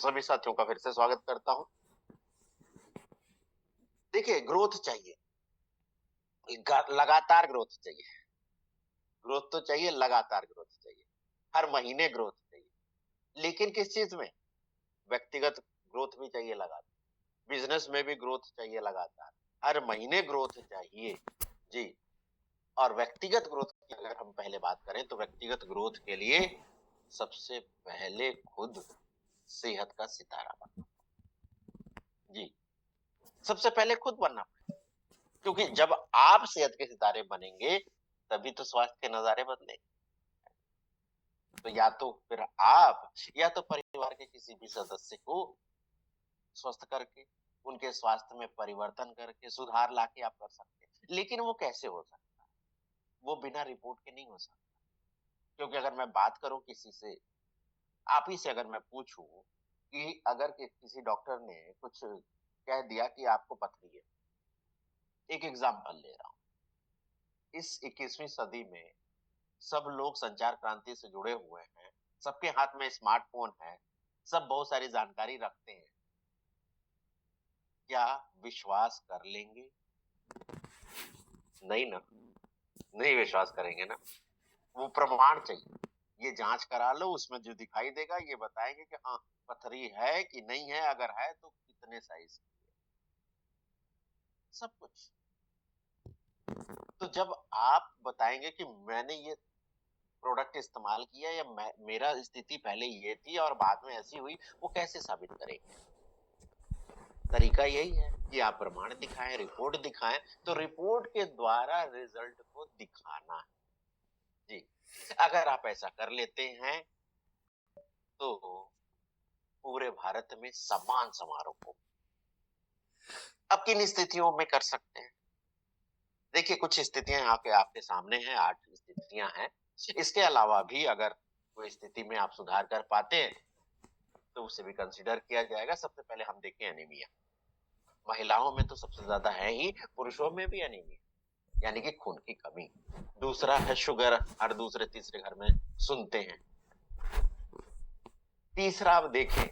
सभी साथियों का फिर से स्वागत करता हूं। देखिए, ग्रोथ चाहिए, लगातार ग्रोथ चाहिए। ग्रोथ तो चाहिए, लगातार ग्रोथ चाहिए। हर महीने ग्रोथ चाहिए। लेकिन किस चीज में? व्यक्तिगत ग्रोथ भी चाहिए लगातार, बिजनेस में भी ग्रोथ चाहिए लगातार, हर महीने ग्रोथ चाहिए। जी। और व्यक्तिगत ग्रोथ की अगर हम पहले बात करें तो व्यक्तिगत ग्रोथ के लिए सबसे पहले खुद सेहत का सितारा बनो। जी। सबसे पहले खुद बनना, क्योंकि जब आप सेहत के सितारे बनेंगे तभी तो स्वास्थ्य के नजारे बदलेंगे। तो या तो फिर आप या तो परिवार के किसी भी सदस्य को स्वस्थ करके, उनके स्वास्थ्य में परिवर्तन करके, सुधार लाके आप कर सकते हैं। लेकिन वो कैसे हो सकता है? वो बिना रिपोर्ट के नहीं हो सकता। क्योंकि अगर मैं बात करूं किसी से, आप ही से अगर मैं पूछूं कि अगर किसी डॉक्टर ने कुछ कह दिया कि आपको पथरी है, एक एग्जाम्पल ले रहा हूं। इस 21वीं सदी में सब लोग संचार क्रांति से जुड़े हुए हैं, सबके हाथ में स्मार्टफोन है, सब बहुत सारी जानकारी रखते हैं। क्या विश्वास कर लेंगे? नहीं ना, नहीं विश्वास करेंगे ना। वो प्रमाण चाहिए। ये जांच करा लो, उसमें जो दिखाई देगा ये बताएंगे कि हाँ पथरी है कि नहीं है, अगर है तो कितने साइज की है, सब कुछ। तो जब आप बताएंगे कि मैंने ये प्रोडक्ट इस्तेमाल किया या मेरा स्थिति पहले ये थी और बाद में ऐसी हुई, वो कैसे साबित करेंगे? तरीका यही है कि आप प्रमाण दिखाएं, रिपोर्ट दिखाएं। तो रिपोर्ट के द्वारा रिजल्ट को दिखाना है। जी। अगर आप ऐसा कर लेते हैं तो पूरे भारत में सम्मान समारोह हो। अब किन स्थितियों में कर सकते हैं? देखिए, कुछ स्थितियां यहाँ के आपके सामने हैं, 8 स्थितियां हैं। इसके अलावा भी अगर कोई स्थिति में आप सुधार कर पाते हैं तो उसे भी कंसिडर किया जाएगा। सबसे पहले हम देखें एनीमिया। महिलाओं में तो सबसे ज्यादा है ही, पुरुषों में भी एनीमिया यानी कि खून की कमी। दूसरा है शुगर, हर दूसरे तीसरे घर में सुनते हैं। तीसरा आप देखें,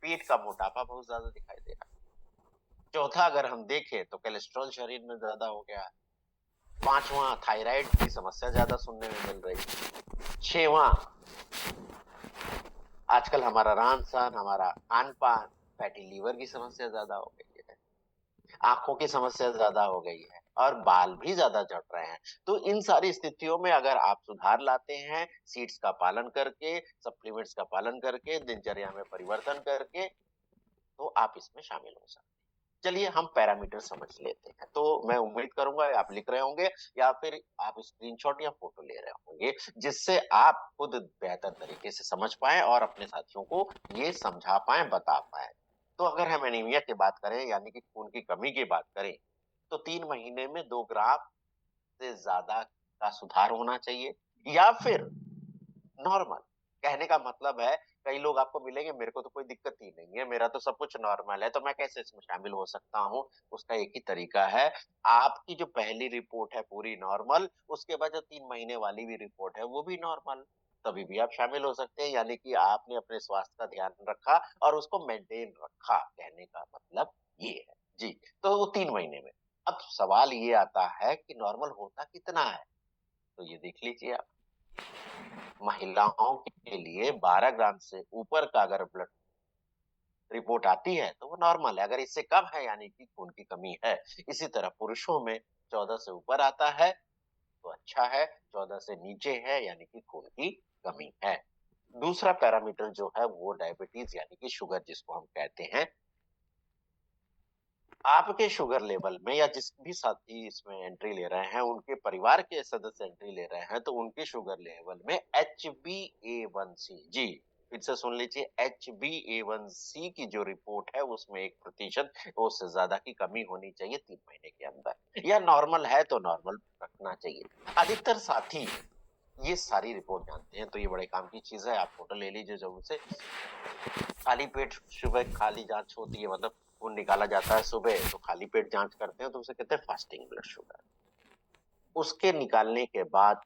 पेट का मोटापा बहुत ज्यादा दिखाई दे रहा है। चौथा अगर हम देखें तो कोलेस्ट्रॉल शरीर में ज्यादा हो गया है। पांचवा, थायराइड की समस्या ज्यादा सुनने में मिल रही है। छठवां, आजकल हमारा रहन सहन, हमारा खान पान, फैटी लीवर की समस्या ज्यादा हो गई है, आंखों की समस्या ज्यादा हो गई है और बाल भी ज्यादा झड़ रहे हैं। तो इन सारी स्थितियों में अगर आप सुधार लाते हैं, सीड्स का पालन करके, सप्लीमेंट्स का पालन करके, दिनचर्या में परिवर्तन करके, तो आप इसमें शामिल हो सकते हैं। चलिए हम पैरामीटर समझ लेते हैं। तो मैं उम्मीद करूंगा आप लिख रहे होंगे या फिर आप स्क्रीनशॉट या फोटो ले रहे होंगे, जिससे आप खुद बेहतर तरीके से समझ पाएं और अपने साथियों को ये समझा पाएं, बता पाएं। तो अगर हम एनीमिया की बात करें यानी कि खून की कमी की बात करें, तो 3 महीने में 2 ग्राम से ज्यादा का सुधार होना चाहिए, या फिर नॉर्मल। कहने का मतलब है, कई लोग आपको मिलेंगे, मेरे को तो कोई दिक्कत ही नहीं है, मेरा तो सब कुछ नॉर्मल है, तो मैं कैसे इसमें शामिल हो सकता हूँ? उसका एक ही तरीका है, आपकी जो पहली रिपोर्ट है पूरी नॉर्मल, उसके बाद जो 3 महीने वाली भी रिपोर्ट है वो भी नॉर्मल, तभी भी आप शामिल हो सकते हैं। यानी कि आपने अपने स्वास्थ्य का ध्यान रखा और उसको मेंटेन रखा, कहने का मतलब ये है। जी। तो वो 3 महीने में। अब सवाल ये आता है कि नॉर्मल होता कितना है, तो ये देख लीजिए आप। महिलाओं के लिए 12 ग्राम से ऊपर का अगर ब्लड रिपोर्ट आती है तो वो नॉर्मल है, अगर इससे कम है यानी कि खून की कमी है। इसी तरह पुरुषों में 14 से ऊपर आता है तो अच्छा है, 14 से नीचे है यानी कि खून की कमी है। दूसरा पैरामीटर जो है वो डायबिटीज यानी कि शुगर जिसको हम कहते हैं। आपके शुगर लेवल में या जिस भी साथी इसमें एंट्री ले रहे हैं, उनके परिवार के सदस्य एंट्री ले रहे हैं, तो उनके शुगर लेवल में HbA1c, जी फिर से सुन लीजिए, HbA1c की जो रिपोर्ट है उसमें 1% उससे ज्यादा की कमी होनी चाहिए 3 महीने के अंदर, या नॉर्मल है तो नॉर्मल रखना चाहिए। अधिकतर साथी ये सारी रिपोर्ट जानते हैं, तो ये बड़े काम की चीज है। आप फोटो ले लीजिए जरूर से। खाली पेट सुबह खाली जांच होती है, मतलब खून निकाला जाता है सुबह, तो खाली पेट जांच करते हैं तो उसे कहते हैं फास्टिंग ब्लड शुगर। उसके निकालने के बाद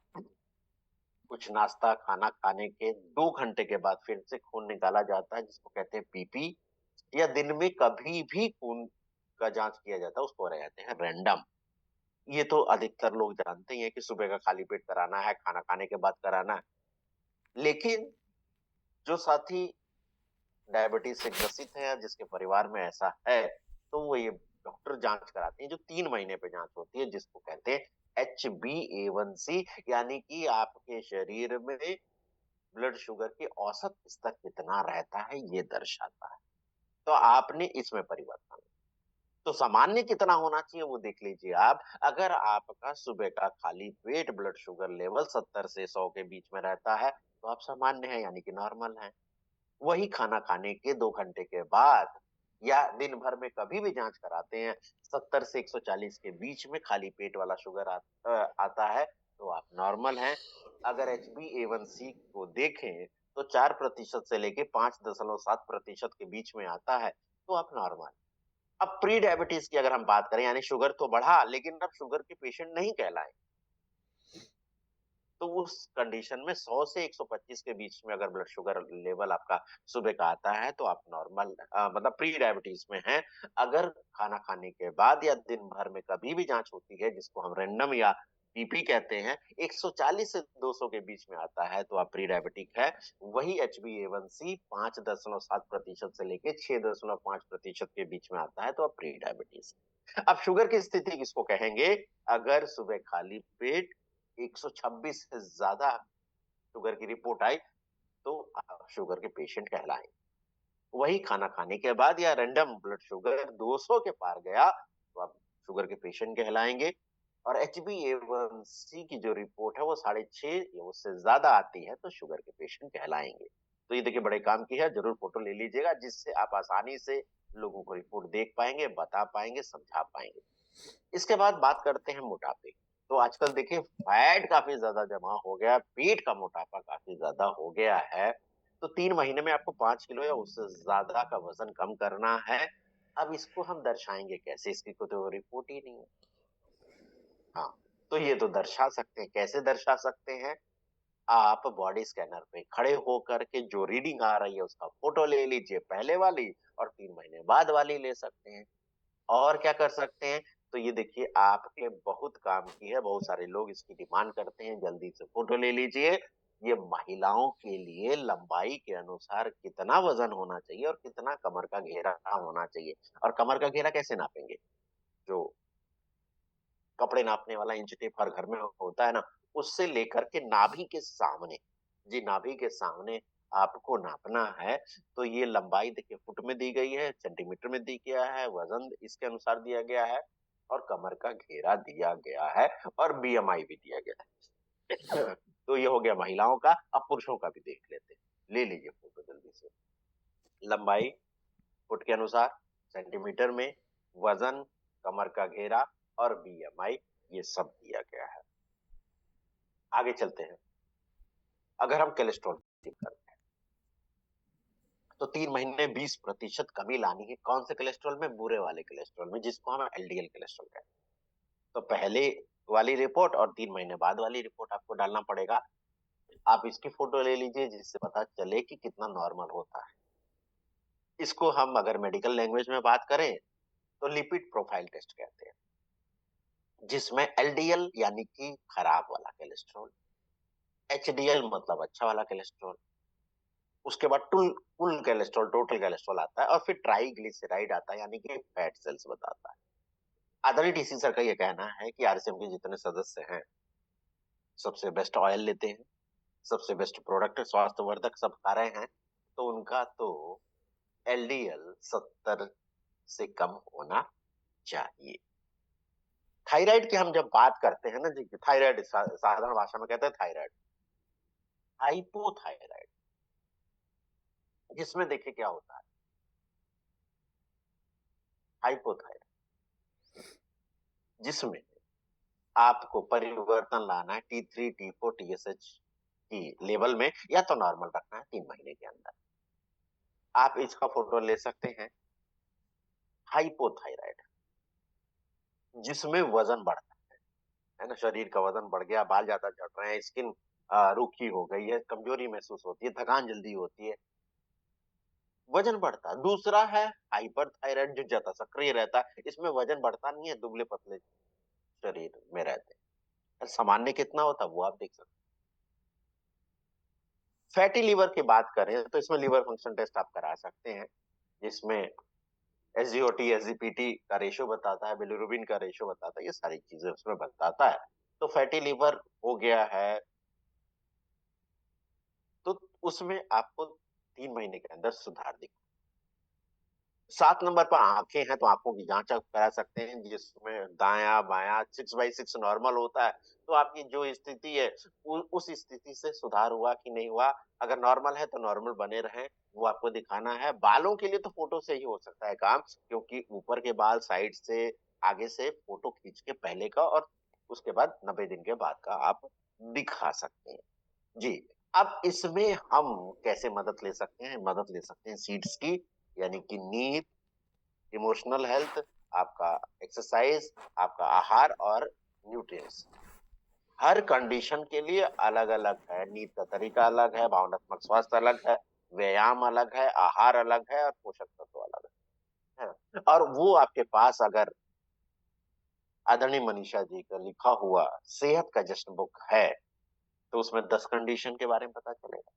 कुछ नाश्ता खाना खाने के 2 घंटे के बाद फिर से खून निकाला जाता है, जिसको कहते हैं पीपी, या दिन में कभी भी खून का जांच किया जाता है, उसको कहते हैं रैंडम। ये तो अधिकतर लोग जानते ही हैं कि सुबह का खाली पेट कराना है, खाना खाने के बाद कराना है। लेकिन जो साथी डायबिटीज से ग्रसित है या जिसके परिवार में ऐसा है, तो वो ये डॉक्टर जांच कराते हैं, जो 3 महीने पे जांच होती है, जिसको कहते हैं HbA1c, यानी कि आपके शरीर में ब्लड शुगर की औसत स्तर कितना रहता है, ये दर्शाता है। तो आपने इसमें परिवर्तन, तो सामान्य कितना होना चाहिए वो देख लीजिए आप। अगर आपका सुबह का खाली पेट ब्लड शुगर लेवल 70 से 100 के बीच में रहता है, तो आप सामान्य हैं, यानी कि नॉर्मल हैं। वही खाना खाने के 2 घंटे के बाद या दिन भर में कभी भी जांच कराते हैं, 70 से 140 के बीच में खाली पेट वाला शुगर आता है, तो आप नॉर्मल हैं। अगर HbA1c को देखें तो 4% से लेके 5.7% के बीच में आता है, तो आप नॉर्मल। अब प्री डायबिटीज की अगर हम बात करें, यानी शुगर तो बढ़ा लेकिन अब शुगर के पेशेंट नहीं कहलाए, तो उस कंडीशन में 100 से 125 के बीच में अगर ब्लड शुगर लेवल आपका सुबह का आता है, तो आप नॉर्मल मतलब प्री डायबिटीज में हैं। अगर खाना खाने के बाद या दिन भर में कभी भी जांच होती है, जिसको हम रैंडम या पीपी कहते हैं, 140 से 200 के बीच में आता है, तो आप प्री डायबिटिक है। वही HbA1c 5.7% से लेके 6.5% के बीच में आता है, तो आप प्री डायबिटीज। अब शुगर की स्थिति किसको कहेंगे? अगर सुबह खाली पेट 126 से ज्यादा शुगर की रिपोर्ट आई, तो आप शुगर के पेशेंट कहलाएंगे। वही खाना खाने के बाद या रैंडम ब्लड शुगर 200 के पार गया, तो आप शुगर के पेशेंट कहलाएंगे। और HbA1c की जो रिपोर्ट है वो 6.5 या उससे ज्यादा आती है, तो शुगर के पेशेंट कहलाएंगे। तो ये देखिए बड़े काम की है, जरूर फोटो ले लीजिएगा, जिससे आप आसानी से लोगों को रिपोर्ट देख पाएंगे, बता पाएंगे, समझा पाएंगे। इसके बाद बात करते हैं मोटापे। तो आजकल देखिए फैट काफी ज्यादा जमा हो गया, पेट का मोटापा काफी ज्यादा हो गया है। तो 3 महीने में आपको 5 किलो या उससे ज्यादा का वजन कम करना है। अब इसको हम दर्शाएंगे कैसे? इसकी कोई तो रिपोर्ट ही नहीं है। हाँ, तो ये तो दर्शा सकते हैं। कैसे दर्शा सकते हैं? आप बॉडी स्कैनर पे खड़े होकर के जो रीडिंग आ रही है उसका फोटो ले लीजिए, पहले वाली, और 3 महीने बाद वाली ले सकते हैं। और क्या कर सकते हैं? तो ये देखिए आपके बहुत काम की है, बहुत सारे लोग इसकी डिमांड करते हैं, जल्दी से फोटो ले लीजिए। ये महिलाओं के लिए लंबाई के अनुसार कितना वजन होना चाहिए और कितना कमर का घेरा होना चाहिए। और कमर का घेरा कैसे नापेंगे? जो कपड़े नापने वाला इंच टेप हर घर में होता है ना, उससे लेकर के नाभि के सामने, जी नाभि के सामने आपको नापना है। तो ये लंबाई देखिए फुट में दी गई है, सेंटीमीटर में दी गया है, वजन इसके अनुसार दिया गया है, और कमर का घेरा दिया गया है, और BMI भी दिया गया है। तो ये हो गया महिलाओं का। अब पुरुषों का भी देख लेते हैं, ले लीजिए फोटो जल्दी से। लंबाई फुट के अनुसार, सेंटीमीटर में, वजन, कमर का घेरा और BMI, ये सब दिया गया है। आगे चलते हैं। अगर हम कोलेस्ट्रॉल की बात करते हैं, तो 3 महीने 20% कमी लानी है। कौन से कोलेस्ट्रॉल में? बुरे वाले कोलेस्ट्रॉल में, जिसको हम LDL कोलेस्ट्रॉल कहते हैं। तो पहले वाली रिपोर्ट और 3 महीने बाद वाली रिपोर्ट आपको डालना पड़ेगा। आप इसकी फोटो ले लीजिए, जिससे पता चले कि कितना नॉर्मल होता है। इसको हम अगर मेडिकल लैंग्वेज में बात करें, तो लिपिड प्रोफाइल टेस्ट कहते हैं, जिसमें LDL यानी कि खराब वाला कोलेस्ट्रॉल, HDL मतलब अच्छा वाला कोलेस्ट्रॉल, उसके बाद टुल कुल कोलेस्ट्रॉल, टोटल कोलेस्ट्रॉल आता है, और फिर ट्राइग्लिसराइड आता है, यानी कि फैट सेल्स बताता है। आदरणीय डीसी सर का ये कहना है कि RCM के जितने सदस्य हैं, सबसे बेस्ट ऑयल लेते हैं, सबसे बेस्ट प्रोडक्ट स्वास्थ्यवर्धक सब खा रहे हैं, तो उनका तो LDL 70 से कम होना चाहिए। थायराइड की हम जब बात करते हैं ना जी, थायराइड साधारण भाषा में कहते हैं थायराइड, हाइपोथायराइड, जिसमें देखिए क्या होता है। हाइपोथायराइड जिसमें आपको परिवर्तन लाना है T3 T4 TSH की लेवल में, या तो नॉर्मल रखना है 3 महीने के अंदर। आप इसका फोटो ले सकते हैं। हाइपोथायराइड जिसमें वजन बढ़ता है ना, शरीर का वजन बढ़ गया, बाल ज्यादा झड़ रहे हैं, स्किन रुखी हो गई है, कमजोरी महसूस होती है, थकान जल्दी होती है, वजन बढ़ता है। दूसरा है हाइपर थायराइड, जो ज्यादा सक्रिय रहता है, इसमें वजन बढ़ता नहीं है, दुबले पतले शरीर में रहते हैं। सामान्य कितना होता है वो आप देख सकते हैं। फैटी लीवर की बात करें तो इसमें लीवर फंक्शन टेस्ट आप करा सकते हैं, जिसमें एसजीओटी, एसजीपीटी का रेशियो बताता है, बिलिरुबिन का रेशियो बताता है, ये सारी चीजें उसमें बताता है। तो फैटी लीवर हो गया है, तो उसमें आपको 3 महीने के अंदर सुधार दिखेगा। 7 नंबर पर आंखें हैं, तो आंखों की जांच आप करा सकते हैं, जिसमें दाया बाया 6/6 नॉर्मल होता है। तो आपकी जो स्थिति है, उस स्थिति से सुधार हुआ कि नहीं हुआ। अगर नॉर्मल है तो नॉर्मल बने रहे, वो आपको दिखाना है। बालों के लिए तो फोटो से ही हो सकता है काम, क्योंकि ऊपर के बाल साइड से, आगे से फोटो खींच के पहले का और उसके बाद 90 दिन के बाद का आप दिखा सकते हैं। जी। अब इसमें हम कैसे मदद ले सकते हैं? मदद ले सकते हैं सीड्स की, यानी कि नींद, इमोशनल हेल्थ, आपका एक्सरसाइज, आपका आहार और न्यूट्रिएंट्स। हर कंडीशन के लिए अलग अलग है, नींद का तरीका अलग है, भावनात्मक स्वास्थ्य अलग है, व्यायाम अलग है, आहार अलग है और पोषक तत्व अलग है ना? और वो आपके पास अगर आदरणीय मनीषा जी का लिखा हुआ सेहत का जश्न बुक है, तो उसमें 10 कंडीशन के बारे में पता चलेगा।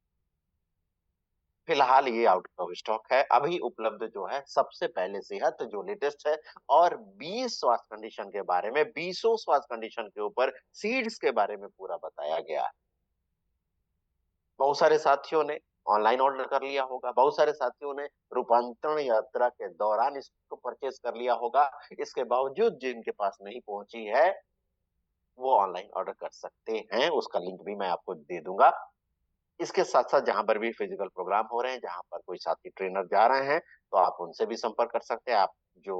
फिलहाल ये आउट ऑफ स्टॉक है, अभी उपलब्ध जो है सबसे पहले सेहत जो लेटेस्ट है, और 20 स्वास्थ्य कंडीशन के बारे में, 20 स्वास्थ्य कंडीशन के ऊपर सीड्स के बारे में पूरा बताया गया है। बहुत सारे साथियों ने ऑनलाइन ऑर्डर कर लिया होगा, बहुत सारे साथियों ने रूपांतरण यात्रा के दौरान इसको परचेज कर लिया होगा। इसके बावजूद जिनके पास नहीं पहुंची है, वो ऑनलाइन ऑर्डर कर सकते हैं, उसका लिंक भी मैं आपको दे दूंगा। इसके साथ-साथ जहाँ पर भी फिजिकल प्रोग्राम हो रहे हैं, जहाँ पर कोई साथी ट्रेनर जा रहे हैं, तो आप उनसे भी संपर्क कर सकते हैं। आप जो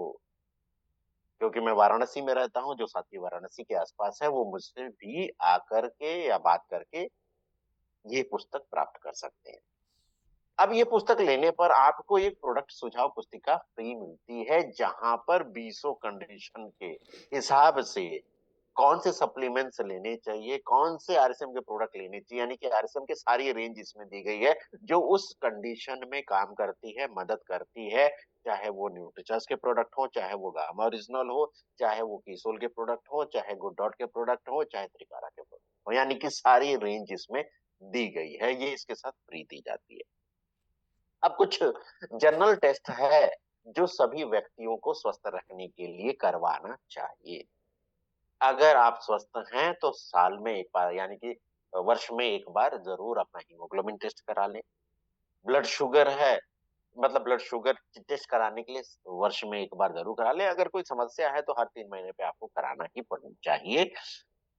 क्योंकि मैं वाराणसी में रहता हूँ, जो साथी वाराणसी के आस-पास है, वो मुझसे भी आकर के या बात करके ये पुस्तक प्राप्त कर सकते हैं। अब ये पुस्तक लेने पर आपको एक प्रोडक्ट सुझाव पुस्तिका फ्री मिलती है, जहाँ पर 20 कंडीशन के हिसाब से कौन से सप्लीमेंट्स लेने चाहिए, कौन से आरएसएम के प्रोडक्ट लेने चाहिए, यानी कि आरएसएम की सारी रेंज इसमें दी गई है, जो उस कंडीशन में काम करती है, मदद करती है। चाहे वो न्यूट्रिचर्स के प्रोडक्ट हो, चाहे वो गामा ओरिजिनल हो, चाहे वो कीसोल के प्रोडक्ट हो, चाहे गुड डॉट के प्रोडक्ट हो, चाहे त्रिकारा के प्रोडक्ट हो, यानी कि सारी रेंज इसमें दी गई है, ये इसके साथ फ्री दी जाती है। अब कुछ जनरल टेस्ट है, जो सभी व्यक्तियों को स्वस्थ रखने के लिए करवाना चाहिए। अगर आप स्वस्थ हैं तो साल में 1 बार, यानी कि वर्ष में 1 बार ज़रूर अपना हीमोग्लोबिन टेस्ट करा लें। ब्लड शुगर है, मतलब ब्लड शुगर टेस्ट कराने के लिए वर्ष में 1 बार ज़रूर करा लें। अगर कोई समस्या है तो हर 3 महीने पे आपको कराना ही पड़नी चाहिए।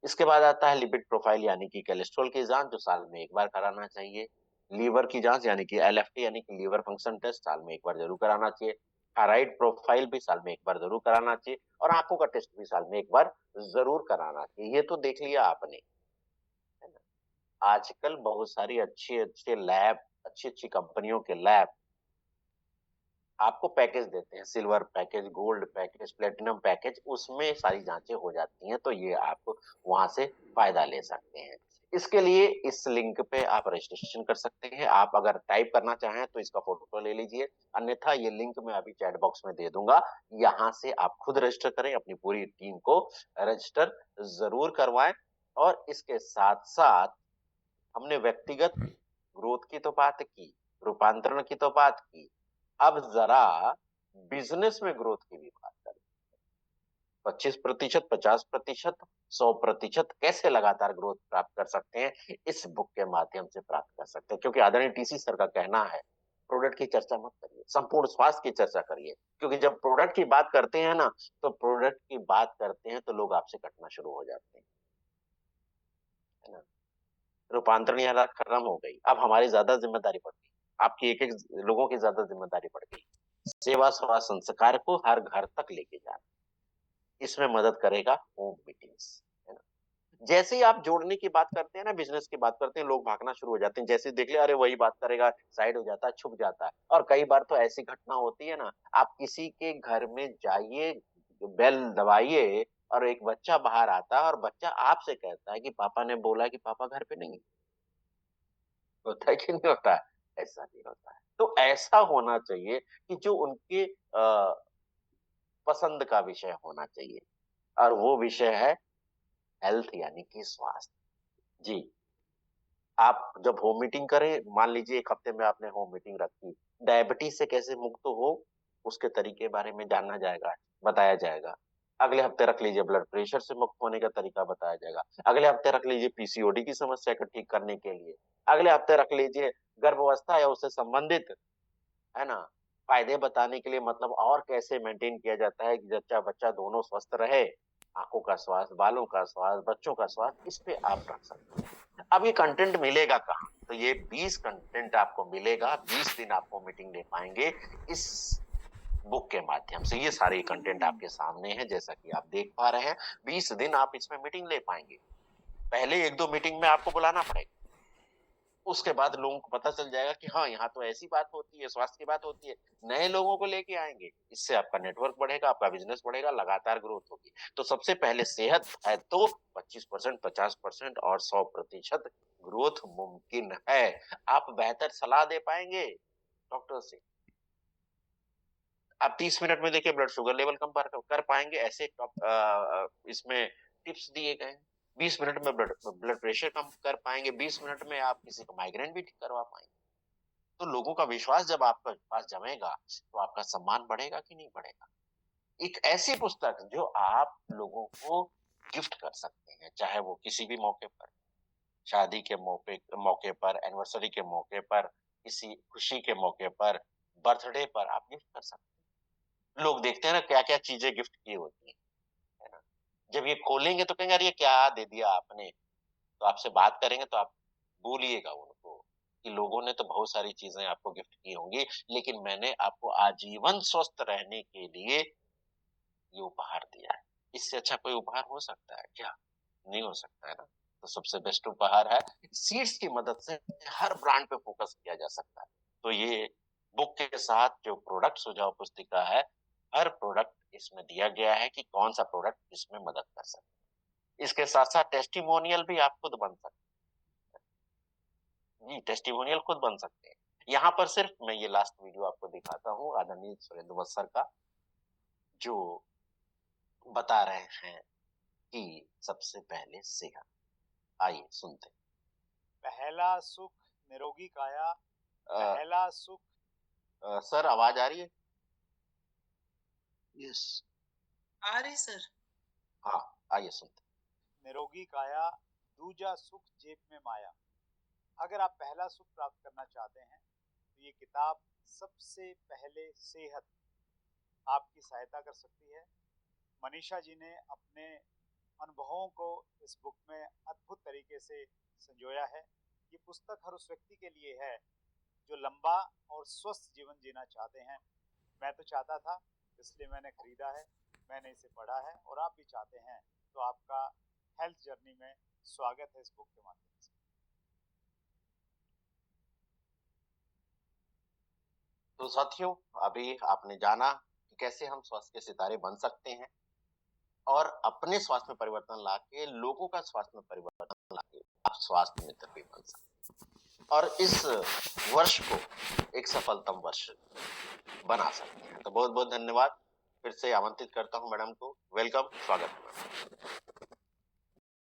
इसके बाद आता है लिपिड प्रोफाइल, यानी कि कोलेस्ट्रॉल की जाँच, जो साल में 1 बार कराना चाहिए। लीवर की जाँच, यानी कि एलएफटी, यानी कि लीवर फंक्शन टेस्ट, साल में 1 बार ज़रूर कराना चाहिए। थायराइड प्रोफाइल भी साल में 1 बार ज़रूर कराना चाहिए, और आँखों का टेस्ट भी साल में 1 बार ज़रूर कराना चाहिए। ये तो देख लिया आपने, है ना? आजकल बहुत सारी अच्छे-अच्छे लैब, अच्छी-अच्छी कंपनियों के लैब आपको पैकेज देते हैं, silver package, gold package, platinum package, उसमें सारी जाँचें हो जाती हैं, तो ये आप वहाँ से फ़ायदा ले सकते हैं। इसके लिए इस लिंक पे आप रजिस्ट्रेशन कर सकते हैं। आप अगर टाइप करना चाहें तो इसका फ़ोटो ले लीजिए, अन्यथा ये लिंक मैं अभी चैट बॉक्स में दे दूँगा। यहाँ से आप खुद रजिस्टर करें, अपनी पूरी टीम को रजिस्टर ज़रूर करवाएँ, और इसके साथ-साथ हमने व्यक्तिगत ग्रोथ की तो बात की, रूपांतरण की तो बात की, अब ज़रा बिज़नेस में ग्रोथ की भी बात करें। 25%, 50%, 100% कैसे लगातार ग्रोथ प्राप्त कर सकते हैं, इस बुक के माध्यम से प्राप्त कर सकते हैं। क्योंकि आदरणीय टीसी सर का कहना है, प्रोडक्ट की चर्चा मत करिए, संपूर्ण स्वास्थ्य की चर्चा करिए। क्योंकि जब प्रोडक्ट की बात करते हैं ना, तो प्रोडक्ट की बात करते हैं तो लोग आपसे कटना शुरू हो जाते हैं, है ना? रूपांतरण यात्रा खत्म हो गई, अब हमारी ज़्यादा ज़िम्मेदारी बढ़ गई। आपकी एक-एक लोगों की ज़्यादा ज़िम्मेदारी बढ़ गई। सेवा सवा संस्कार को हर घर तक लेके जाना, इसमें मदद करेगा होम मीटिंग्स, है ना? जैसे ही आप जोड़ने की बात करते हैं ना, बिज़नेस की बात करते हैं, लोग भागना शुरू हो जाते हैं। जैसे ही देख लिया, अरे वही बात करेगा, साइड हो जाता है, छुप जाता है। और कई बार तो ऐसी घटना होती है ना, आप किसी के घर में जाइए, बेल दबाइए, और एक बच्चा बाहर आता है और बच्चा आपसे कहता है कि पापा ने बोला कि पापा घर पे नहीं है। होता है कि नहीं होता है? ऐसा नहीं होता है। तो ऐसा होना चाहिए कि जो उनके पसंद का विषय होना चाहिए और वो विषय है हेल्थ यानी कि स्वास्थ्य। जी, आप जब होम मीटिंग करें, मान लीजिए 1 हफ्ते में आपने होम मीटिंग रखी, डायबिटीज़ से कैसे मुक्त हो, उसके तरीके बारे में जाना जाएगा, बताया जाएगा। अगले हफ्ते रख लीजिए ब्लड प्रेशर से मुक्त होने का तरीका बताया जाएगा। अगले हफ्ते रख लीजिए पीसीओडी की समस्या को ठीक करने के लिए। अगले हफ्ते रख लीजिए गर्भावस्था या उससे संबंधित, है ना? फ़ायदे बताने के लिए मतलब और कैसे मेंटेन किया जाता है कि जच्चा-बच्चा दोनों स्वस्थ रहे, आँखों का स्वास्थ्य, बालों का स्वास्थ्य, बच्चों का स्वास्थ्य, इस पे आप रख सकते हैं। अब ये कंटेंट मिलेगा कहाँ? तो ये 20 कंटेंट आपको मिलेगा, 20 दिन आपको मीटिंग ले पाएँगे इस बुक के माध्यम से। ये सारे कंटेंट आपके सामने हैं जैसा कि आप देख पा रहे हैं, 20 दिन आप इसमें मीटिंग ले पाएँगे। पहले 1-2 मीटिंग में आपको बुलाना पड़ेगा। उसके बाद लोगों को पता चल जाएगा कि हाँ, यहाँ तो ऐसी बात होती है, स्वास्थ्य की बात होती है। नए लोगों को लेके आएँगे, इससे आपका नेटवर्क बढ़ेगा, आपका बिज़नेस बढ़ेगा, लगातार ग्रोथ होगी। तो सबसे पहले सेहत है तो 25%, 50% और 100% ग्रोथ मुमकिन है। आप बेहतर सलाह दे पाएँगे डॉक्टर से। आप 30 मिनट में देखिए ब्लड शुगर लेवल कम कर पाएँगे, ऐसे इसमें टिप्स दिए गए हैं। 20 मिनट में ब्लड ब्लड प्रेशर कम कर पाएँगे, 20 मिनट में आप किसी का माइग्रेन भी ठीक करवा पाएँगे। तो लोगों का विश्वास जब आपके पास जमेगा, तो आपका सम्मान बढ़ेगा कि नहीं बढ़ेगा? एक ऐसी पुस्तक जो आप लोगों को गिफ्ट कर सकते हैं, चाहे वो किसी भी मौके पर, शादी के मौके मौके पर, एनिवर्सरी के मौके पर, किसी खुशी के मौके पर, बर्थडे पर आप गिफ्ट कर सकते हैं। लोग देखते हैं ना क्या-क्या चीज़ें गिफ्ट की होती हैं, है ना? जब ये खोलेंगे तो कहेंगे अरे ये क्या दे दिया आपने? तो आपसे बात करेंगे तो आप बोलिएगा उनको कि लोगों ने तो बहुत सारी चीज़ें आपको गिफ्ट की होंगी, लेकिन मैंने आपको आजीवन स्वस्थ रहने के लिए ये उपहार दिया है। इससे अच्छा कोई उपहार हो सकता है क्या? नहीं हो सकता है ना? तो सबसे बेस्ट उपहार है सीड्स की मदद से हर ब्रांड पे फ़ोकस किया जा सकता है। तो ये बुक के साथ जो प्रोडक्ट सुझाव पुस्तिका है, हर प्रोडक्ट इसमें दिया गया है कि कौन-सा प्रोडक्ट इसमें मदद कर सकता है। इसके साथ-साथ टेस्टिमोनियल भी आप खुद बन सकते हैं। जी, टेस्टिमोनियल खुद बन सकते हैं। यहाँ पर सिर्फ मैं ये लास्ट वीडियो आपको दिखाता हूँ आदरणीय सुरेंद्र वत्सर का, जो बता रहे हैं कि सबसे पहले सेहत। आइए सुनते हैं। पहला सुख निरोगी काया, अ, पहला सुख सर आवाज़ आ रही है? यस। आ रही सर। हाँ, आइए सुनते निरोगी काया, दूजा सुख जेब में माया। अगर आप पहला सुख प्राप्त करना चाहते हैं तो ये किताब सबसे पहले सेहत आपकी सहायता कर सकती है। मनीषा जी ने अपने अनुभवों को इस बुक में अद्भुत तरीके से संजोया है। ये पुस्तक हर उस व्यक्ति के लिए है जो लंबा और स्वस्थ जीवन जीना चाहते हैं। मैं तो चाहता था, इसलिए मैंने खरीदा है, मैंने इसे पढ़ा है, और आप भी चाहते हैं तो आपका हेल्थ जर्नी में स्वागत है इस बुक के माध्यम से। तो साथियों, अभी आपने जाना कि कैसे हम स्वास्थ्य के सितारे बन सकते हैं और अपने स्वास्थ्य में परिवर्तन लाके लोगों का स्वास्थ्य में परिवर्तन लाके आप स्वास्थ्य मित्र भी बन सकते हैं और इस वर्ष को एक सफलतम वर्ष बना सकते हैं। तो बहुत-बहुत धन्यवाद। फिर से आमंत्रित करता हूँ मैडम को। वेलकम, स्वागत है मैडम।